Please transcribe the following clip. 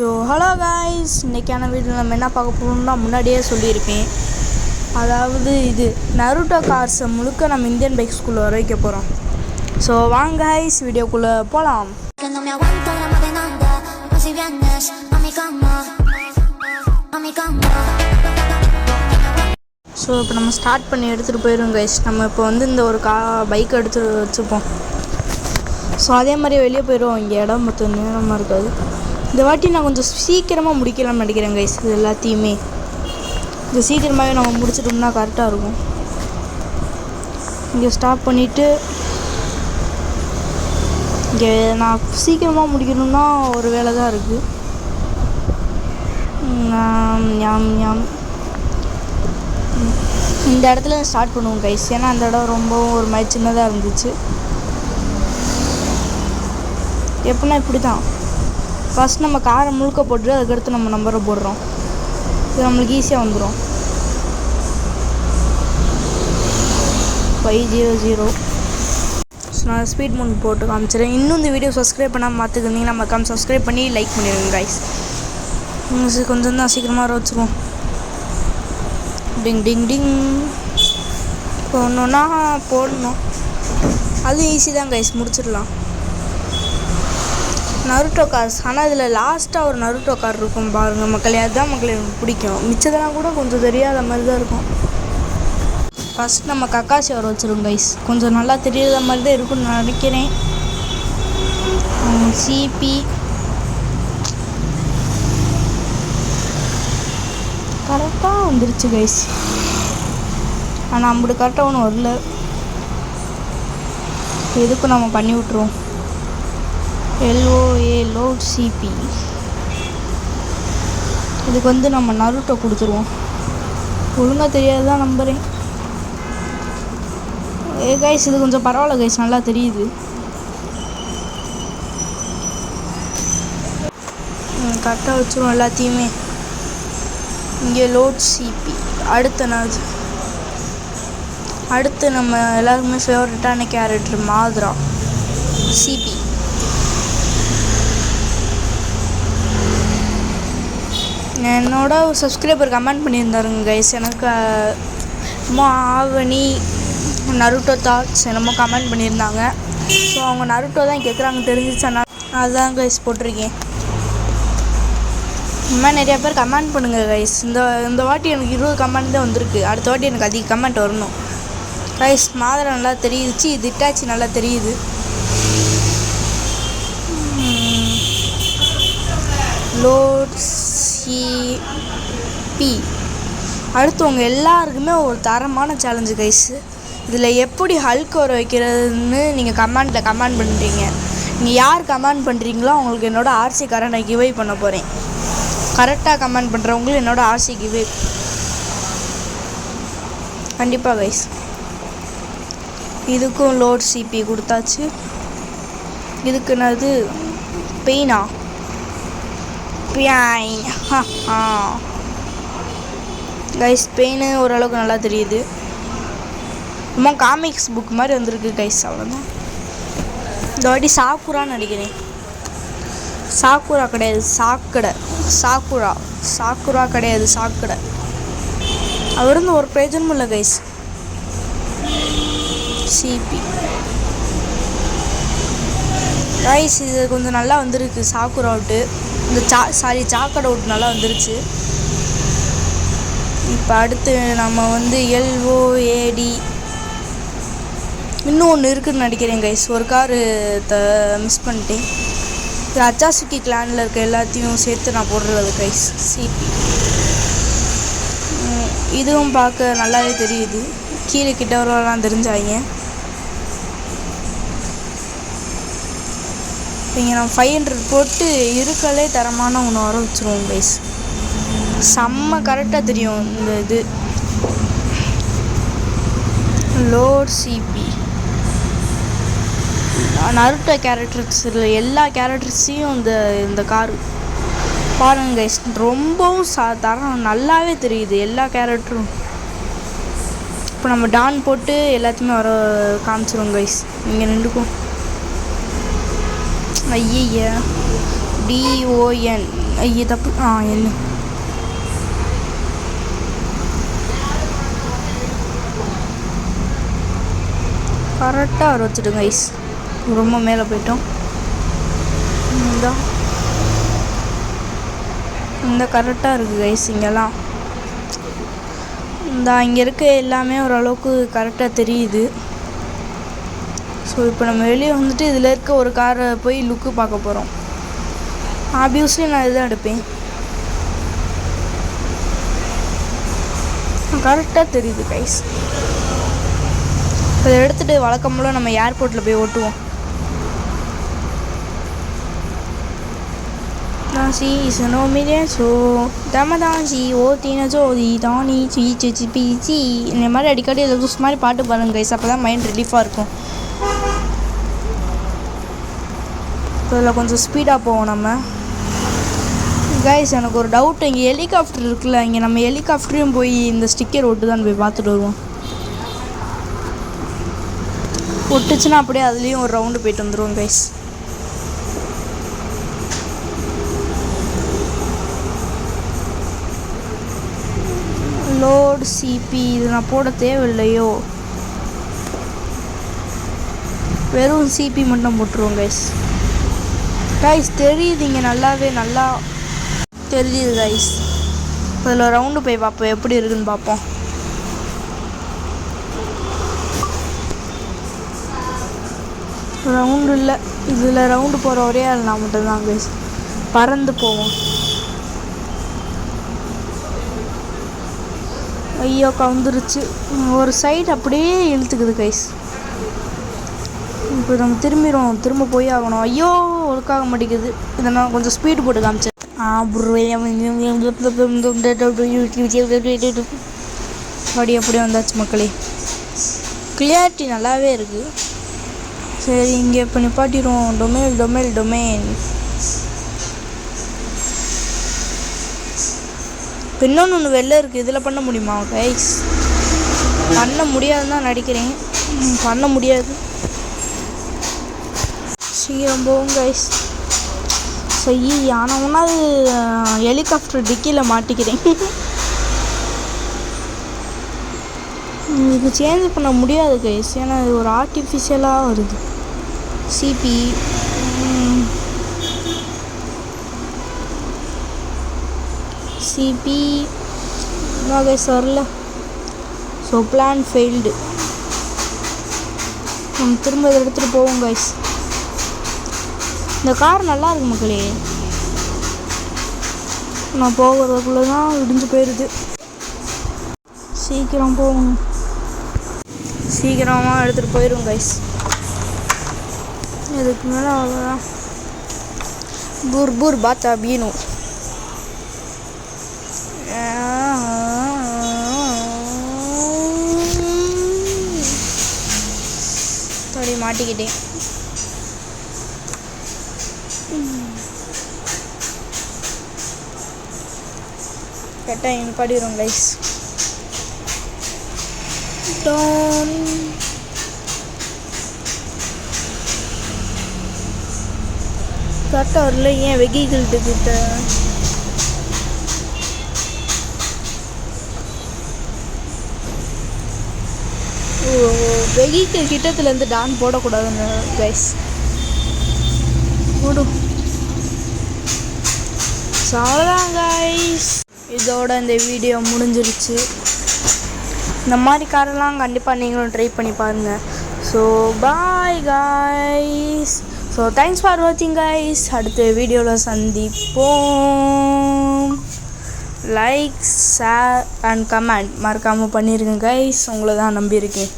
So hello guys, இன்றைக்கான video நம்ம என்ன பார்க்க போகிறோம்னா முன்னாடியே சொல்லியிருப்பேன். அதாவது இது நருட்டோ கார்ஸை முழுக்க நம்ம இந்தியன் பைக் ஸ்கூலில் வர வைக்க போகிறோம். ஸோ வாங்க காய்ஸ், வீடியோக்குள்ளே போகலாம். ஸோ இப்போ நம்ம ஸ்டார்ட் பண்ணி எடுத்துகிட்டு போயிடுவோம் கைஸ். நம்ம இப்போ வந்து இந்த ஒரு பைக் எடுத்து வச்சுப்போம். ஸோ அதே மாதிரி வெளியே போயிடுவோம். இங்கே இடம் மொத்தம் நேரமாக இருக்காது. இந்த வாட்டி நான் கொஞ்சம் சீக்கிரமாக முடிக்கலாம்னு நினைக்கிறேன் கைஸ். இது எல்லாத்தையுமே இது சீக்கிரமாகவே நம்ம முடிச்சிட்டோம்னா கரெக்டாக இருக்கும். இங்கே ஸ்டாப் பண்ணிவிட்டு இங்கே நான் சீக்கிரமாக முடிக்கணும்னா ஒரு வேலை தான் இருக்குது. இந்த இடத்துல ஸ்டார்ட் பண்ணுவோம் கைஸ். ஏன்னா அந்த இடம் ரொம்பவும் ஒரு மாதிரி சின்னதாக இருந்துச்சு. எப்படின்னா இப்படி தான் ஃபஸ்ட் நம்ம காரை முழுக்க போட்டுட்டு அதுக்கடுத்து நம்ம நம்பரை போடுறோம். இது நம்மளுக்கு ஈஸியாக வந்துடும். 500. ஸோ நான் ஸ்பீட் மோட் போட்டு காமிச்சிடுறேன். இன்னும் இந்த வீடியோ சப்ஸ்கிரைப் பண்ணாமல் பார்த்துக்கிருந்தீங்கன்னா மறக்காம சப்ஸ்கிரைப் பண்ணி லைக் பண்ணிடுங்க கைஸ். கொஞ்சம் தான் சீக்கிரமாக வர வச்சுருவோம். டிங் டிங் டிங் போடணுன்னா போடணும். அது ஈஸி தான் கைஸ், முடிச்சிடலாம். நருட்டோ கார்ஸ், ஆனால் இதில் லாஸ்ட்டாக ஒரு நருட்டோ கார் இருக்கும் பாருங்கள் மக்களே. அதுதான் மக்களே எனக்கு பிடிக்கும். மிச்சதெல்லாம் கூட கொஞ்சம் தெரியாத மாதிரி தான் இருக்கும். ஃபஸ்ட் நம்ம கக்காசி வர வச்சிருவோம் கைஸ். கொஞ்சம் நல்லா தெரியாத மாதிரி தான் இருக்குன்னு நினைக்கிறேன். சிபி கரெக்டாக வந்துருச்சு கைஸ். ஆனால் அப்படி கரெக்டாக ஒன்றும் வரல. எதுக்கும் நம்ம பண்ணி விட்ருவோம். LOA லோட் சிபி. இதுக்கு வந்து நம்ம நருட்டோ கொடுத்துருவோம். ஒழுங்காக தெரியாது தான் நம்புகிறேன். கைஸ் இது கொஞ்சம் பரவாயில்ல கைஸ், நல்லா தெரியுது. கரெக்டாக வச்சுருவோம் எல்லாத்தையுமே. இங்கே லோட் சிபி. அடுத்து நம்ம எல்லாருக்குமே ஃபேவரட்டான கேரக்டர் மாதிரா சிபி. என்னோட சப்ஸ்கிரைபர் கமெண்ட் பண்ணியிருந்தாருங்க கைஸ். எனக்கு ஆவணி நருட்டோ தாட்ஸ் என்னமோ கமெண்ட் பண்ணியிருந்தாங்க. ஸோ அவங்க நருட்டோ தான் கேட்குறாங்க தெரிஞ்சிச்சா, அதுதான் கைஸ் போட்டிருக்கேன். இந்த மாதிரி நிறையா பேர் கமெண்ட் பண்ணுங்கள் கைஸ். இந்த வாட்டி எனக்கு 20 கமெண்ட் தான் வந்திருக்கு. அடுத்த வாட்டி எனக்கு அதிக கமெண்ட் வரணும் கைஸ். மாதிரி நல்லா தெரியுதுச்சு. இது இட்டாச்சி நல்லா தெரியுது. லோட் சிபி. அடுத்து உங்கள் எல்லாருக்குமே ஒரு தரமான சேலஞ்சு கைஸ். இதில் எப்படி ஹல்க் வர வைக்கிறதுன்னு நீங்கள் கமெண்ட் பண்ணுறீங்க. நீங்கள் யார் கமெண்ட் பண்ணுறீங்களோ அவங்களுக்கு என்னோடய ஆர்சி காரை நான் கிவை பண்ண போகிறேன். கரெக்டாக கமெண்ட் பண்ணுறவங்களும் என்னோடய ஆர்சி கிவை கண்டிப்பாக கைஸ். இதுக்கும் லோட் சிபி கொடுத்தாச்சு. இதுக்கு என்னது பெயினா கைஸ். பெயின் ஓரளவுக்கு நல்லா தெரியுது. ரொம்ப காமிக்ஸ் புக் மாதிரி வந்திருக்கு கைஸ். அவ்வளோதான். இந்த வாட்டி சாக்குரான்னு நினைக்கிறேன். சாக்குரா கிடையாது, சாக்கடை. சாக்குரா கிடையாது, சாக்கடை. அது இருந்து ஒரு பிரயோஜனமும் இல்லை கைஸ். CP guys. இது கொஞ்சம் நல்லா வந்திருக்கு. சாக்குரா அவுட்டு இந்த சாக்கடை அவுட் நல்லா வந்துருச்சு. இப்போ அடுத்து நம்ம வந்து LOAD இன்னும் ஒன்று இருக்குதுன்னு நினைக்கிறேன் கைஸ். ஒரு காரு மிஸ் பண்ணிட்டேன். இது அச்சாசுக்கி கிளானில் இருக்க எல்லாத்தையும் சேர்த்து நான் போடுறது கைஸ். சிபி இதுவும் பார்க்க நல்லாவே தெரியுது. கீழே கிட்ட வரலாம் தெரிஞ்சாங்க. இங்கே நம்ம 500 போட்டு இருக்கலே தரமான ஒன்று வர வச்சுருவோம் கைஸ். செம்ம கரெக்டாக தெரியும் இந்த இது. லோட் சிபி நருட்டோ கேரக்டர்ஸில் எல்லா கேரக்டர்ஸையும் இந்த காரு பாருங்க கைஸ். ரொம்பவும் தரம் நல்லாவே தெரியுது எல்லா கேரக்டரும். இப்போ நம்ம டான் போட்டு எல்லாத்தையுமே வர காமிச்சிருவோம் கைஸ். இங்கே நின்றுக்கும். ஐய DON ஐயே தப்பு. என்ன கரெக்டாக வர வச்சுடுங்க கைஸ். ரொம்ப மேலே போயிட்டோம். இந்த கரெக்டாக இருக்குது கைஸ். இங்கெல்லாம் இங்கே இருக்க எல்லாமே ஓரளவுக்கு கரெக்டாக தெரியுது. ஸோ இப்போ நம்ம வெளியே வந்துட்டு இதில் இருக்க ஒரு காரை போய் லுக்கு பார்க்க போகிறோம். ஆப்வியஸ்லி நான் இதுதான் எடுப்பேன். கரெக்டாக தெரியுது கைஸ். இதை எடுத்துகிட்டு வழக்கம் போல் நம்ம ஏர்போர்ட்டில் போய் ஓட்டுவோம். தாசி சனோ மிரேசோ தமதாசி ஓ தீன ஜோதி தானி சி சி பிசி இந்த மாதிரி அடிக்கடி இதில் லூஸ் மாதிரி பாட்டு பாருங்க கைஸ். அப்போ தான் மைண்ட் ரிலீஃபாக இருக்கும். இதில் கொஞ்சம் ஸ்பீடாக போவோம் நம்ம கைஸ். எனக்கு ஒரு டவுட், இங்கே ஹெலிகாப்டர் இருக்குல்ல, இங்கே நம்ம ஹெலிகாப்டரையும் போய் இந்த ஸ்டிக்கர் ஒட்டு தான் போய் பார்த்துட்டு வருவோம். ஒட்டுச்சுன்னா அப்படியே அதுலேயும் ஒரு ரவுண்டு போயிட்டு வந்துடுவோம் கைஸ். லோட் சிபி இது நான் போட தேவையில்லையோ, வெறும் சிபி மட்டும் போட்டுருவோம் கைஸ். கைஸ் தெரியுது, இங்கே நல்லா தெரியுது கைஸ். அதில் ரவுண்டு போய் பார்ப்போம் எப்படி இருக்குன்னு பார்ப்போம். ரவுண்டு இல்லை, இதில் ரவுண்டு போகிற ஒரே ஆள் நான் மட்டும்தான் கைஸ். பறந்து போவோம். ஐயோ கவுந்துருச்சு. ஒரு சைடு அப்படியே இழுத்துக்குது கைஸ். இப்போ நம்ம திரும்ப போய் ஆகணும். ஐயோ ஒழுக்காக மாட்டேங்குது. இதை நான் கொஞ்சம் ஸ்பீடு போட்டு காமிச்சேன். அப்படி வந்தாச்சு மக்களே. கிளியாரிட்டி நல்லாவே இருக்குது. சரி இங்கே இப்போ நிப்பாட்டிடுவோம். டொமைன் இன்னொன்று வெளில இருக்குது. இதில் பண்ண முடியுமா கைஸ்? பண்ண முடியாதுன்னு தான் நடிக்கிறேன். பண்ண முடியாது. சீக்கிரம் போகும் கைஸ். சரி ஆனால் ஒன்றாவது ஹெலிகாப்டர் டிக்கியில் மாட்டிக்கிறேன். இது சேஞ்ச் பண்ண முடியாது கைஸ், ஏன்னா இது ஒரு ஆர்டிஃபிஷியலாக வருது. சிபி இன்னும் கைஸ் வரல. So plan failed. நம்ம திரும்ப இதை எடுத்துகிட்டு போவோம் கைஸ். இந்த கார் நல்லா இருக்கு மக்களே. நான் போகிறதுக்குள்ளே தான் விடிஞ்சு போயிடுது. சீக்கிரம் போவோம். சீக்கிரமாக எடுத்துகிட்டு போயிடுவோம் கைஸ். இதுக்கு மேலே அவ்வளோதான். பூர் பாத்தா பீனும் தோடி மாட்டிக்கிட்டேன். கரெக்டாக எங்கள் பாடிடுவோம் கைஸ். கரெக்டாக வரல. ஏன் வெஹிக்கிள் கிட்ட வெஹிக்கிள் கிட்டத்துலேருந்து டான் போடக்கூடாதுன்னு கைஸ். போடும். ஸோ அவ்வளோதான் கைஸ். இதோட இந்த வீடியோ முடிஞ்சிருச்சு. இந்த மாதிரி காரெல்லாம் கண்டிப்பாக நீங்களும் ட்ரை பண்ணி பாருங்கள். So bye guys. So thanks for வாட்சிங் கைஸ். அடுத்த வீடியோவில் சந்திப்போம். லைக் ஷேர் அண்ட் கமெண்ட் மறக்காமல் பண்ணியிருக்கேன் கைஸ். உங்களை தான் நம்பியிருக்கேன்.